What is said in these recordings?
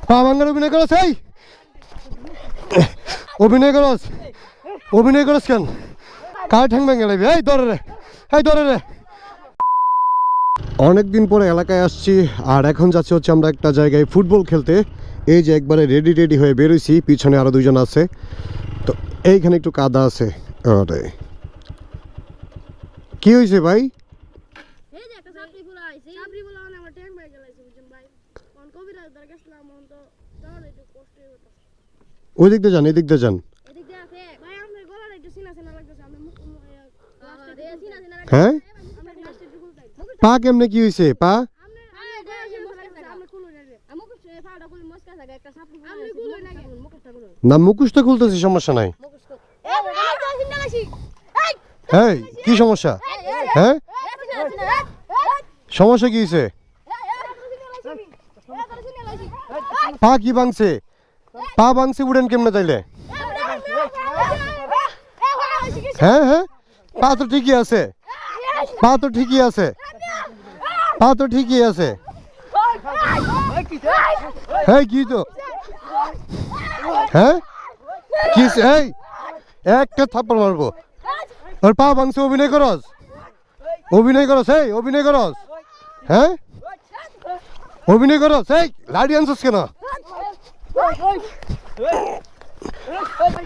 পা ভাঙ্গার অভিনয় করছ এই অভিনয় করছ কেন কার ঠ্যাং ভেঙে লাগবে এই ধরে রে অনেকদিন পরে এলাকায় আসছি আর এখন যাচ্ছি হচ্ছে আমরা একটা জায়গায় ফুটবল খেলতে। এই যে একবারে রেডি হয়ে বেরোইছি, পিছনে আরো দুজন আছে, তো এইখানে একটু কাদা আছে। আরে কি হয়েছে ভাই? ওই দিক দিয়ে যান, এদিক দিয়ে যান। হ্যাঁ পা কেমনে কি হয়েছে? পা না মুখোশ তো খুলতেছি, সমস্যা নাই। হ্যাঁ কি সমস্যা? হ্যাঁ সমস্যা কি হয়েছে? পা কি ভাঙছে? পা ভাঙছে উড়েন কেমনে তাইলে? হ্যাঁ হ্যাঁ পা তো ঠিকই আছে, পা তো ঠিকই আছে, পা তো ঠিকই আছে। হ্যাঁ কি তো হ্যাঁ কি এই একটা থাপ্পড় মারবো। ওর পা ভাঙছে, অভিনয় করস এই অভিনয় করস। হ্যাঁ অভিনয় করস এই লাড়ি আনছস কেন?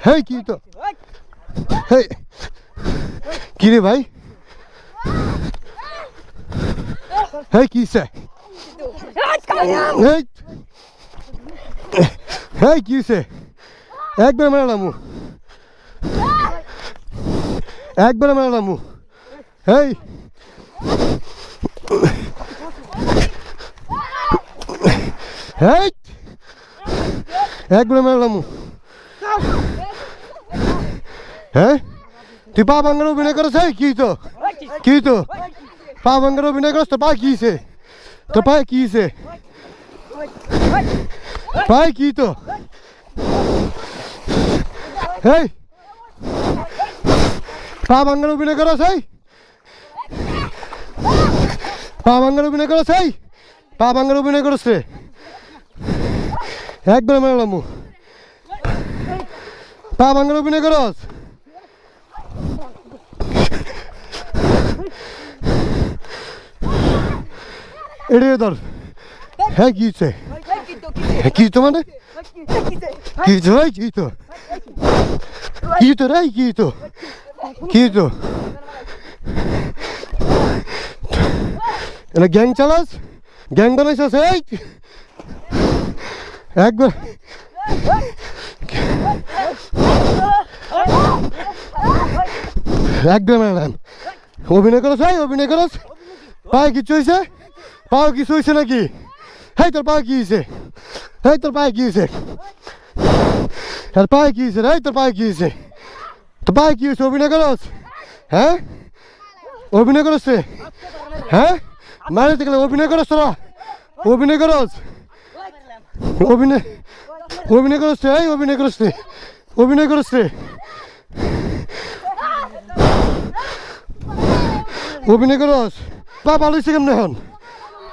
হ্যাঁ কি তো হেই কি রে ভাই? হ্যাঁ কিসে? হ্যাঁ কিসে? একবার মারলাম, হেই হেই একবার মারলাম। হ্যাঁ তুই পা ভাঙার অভিনয় করছ? কি তো পা ভাঙার অভিনয় করছ? তো পা কিছে? তো পায়ে কিছে? পায়ে কি তো? এই পা ভাঙার অভিনয় করছ? পা ভাঙার অভিনয় করছ? পা ভাঙার অভিনয় করছে একবার মারলাম। পা ভাঙার অভিনয় করছ? এড়িয়ে ধর। হ্যাঁ কিছে? কি তো মানে কি তো ভাই? কি তো রে? কি তো এটা গ্যাং চালাস? গ্যাং বানাইছস? এই একবার ম্যাডাম অভিনয় করছ? অভিনয় করছ? পায়ে কিছু হয়েছে? পাও কিছু হয়েছে নাকি? হ্যাঁ তোর পায়ে কি হয়েছে? তোর পায়ে কি হয়েছে? তোর পায়ে কি হয়েছে? তোর পায়ে কি হয়েছে? অভিনয় করছ? হ্যাঁ অভিনয় করছ? হ্যাঁ মারিতে গেলে অভিনয় করছ? তোরা অভিনয় করছ? অভিনয় করছ? এই অভিনয় করছ? অভিনয় করছ? পা ভালো হয়েছে কেমনে এখন?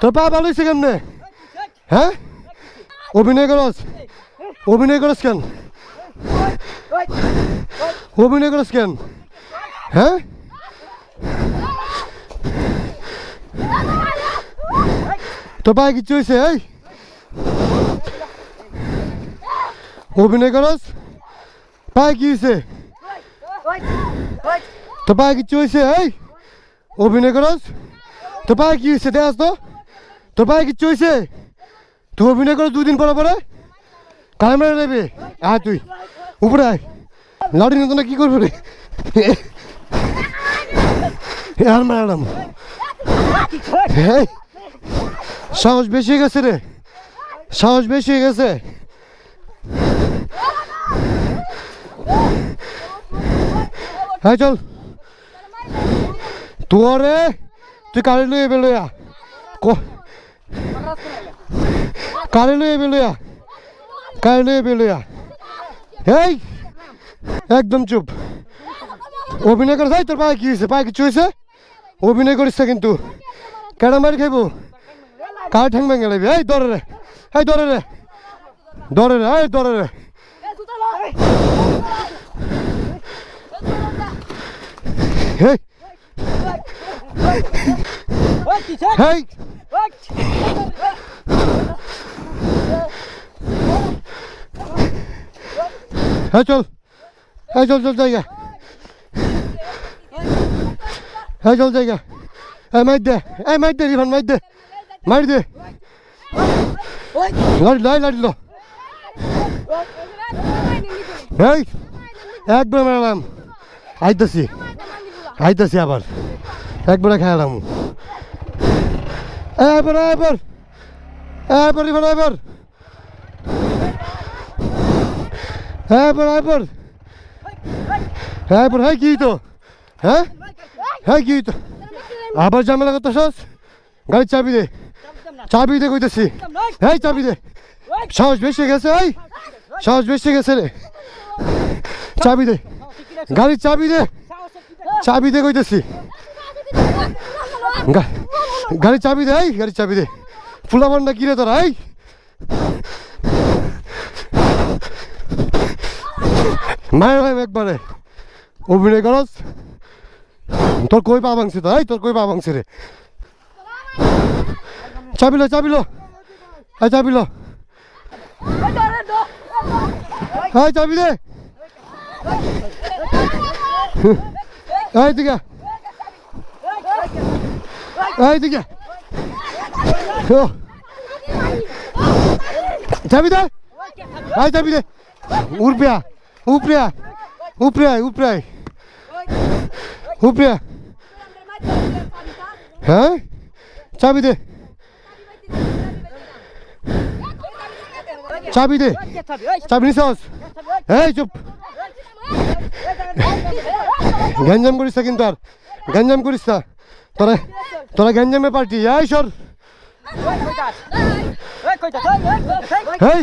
তোর পা ভালো হয়েছে কেমনে? হ্যাঁ অভিনয় করছ? কেন? অভিনয় করছ কেন? হ্যাঁ তোর পায়ে কিচ্ছু হয়েছে? এই অভিনয় করছ? পায়ে কি হয়েছে? তোর পায়ে কিচ্ছু হয়েছে? এই অভিনয় করছ? তোর পায়ে কি হয়েছে? দেখ তো তোর পায়ে কিচ্ছু হয়েছে? তুই অভিনয় করছ 2 দিন পরে কালে মেরে নেবে। আয় তুই উপরে আয়, লাউডি নিত না কি করবো রে? আর ম্যাডাম সাহস বেশি হয়ে গেছে রে, সাহস বেশি হয়ে গেছে। হ্যাঁ চল তুই কালি লইয়া বেলোয়া এই একদম চুপ। অভিনয় করে যাই। তোর পায়ে কি হয়েছে? পায়ে কিছু হয়েছে? অভিনয় করিস কিন্তু কেডা মারি খাইব? কার ঠ্যাং ভেঙে লাইবি এই ধরে রে এই ধরে রে ধরে রে এই ধরে রে হেই হেই হ্যাঁ চল হ্যাঁ চল চল জায়গা হ্যাঁ চল জায়গা এই মাইর দে রিফান মাইর দে মাইর দে লাড়িল এই একবার মারলাম আইতাছি আবার একবারে খেলাম এবার রিফান এবার হ্যাঁ কি তো হ্যাঁ কি তো আবার ঝামেলা করতেছস গাড়ির চাবি দে কইতেছি এই চাবি দে সাহস বেশি গেছে এই সাহস বেশি গেছে রে চাবি দে গাড়ির চাবি দে কইতেছি গাড়ির চাবি দে এই গাড়ির চাবি দে ফুলাবান্ডা কিরে তোরা এই মায়ের একবারে অভিনয় করস তোর কই পা ভাঙছে তো এই তোর কই পা ভাঙছে রে চাবিলো এই চাবিলো এই চাবি দে এই দিকে চাবি দে এই চাবি দে উপরে হ্যাঁ চাবি দে চাবি নিছস এই চুপ গ্যাঞ্জাম করিস না কিন্তু আর গ্যাঞ্জাম করিস না তোরা গ্যাঞ্জামে পার্টি এই সর এই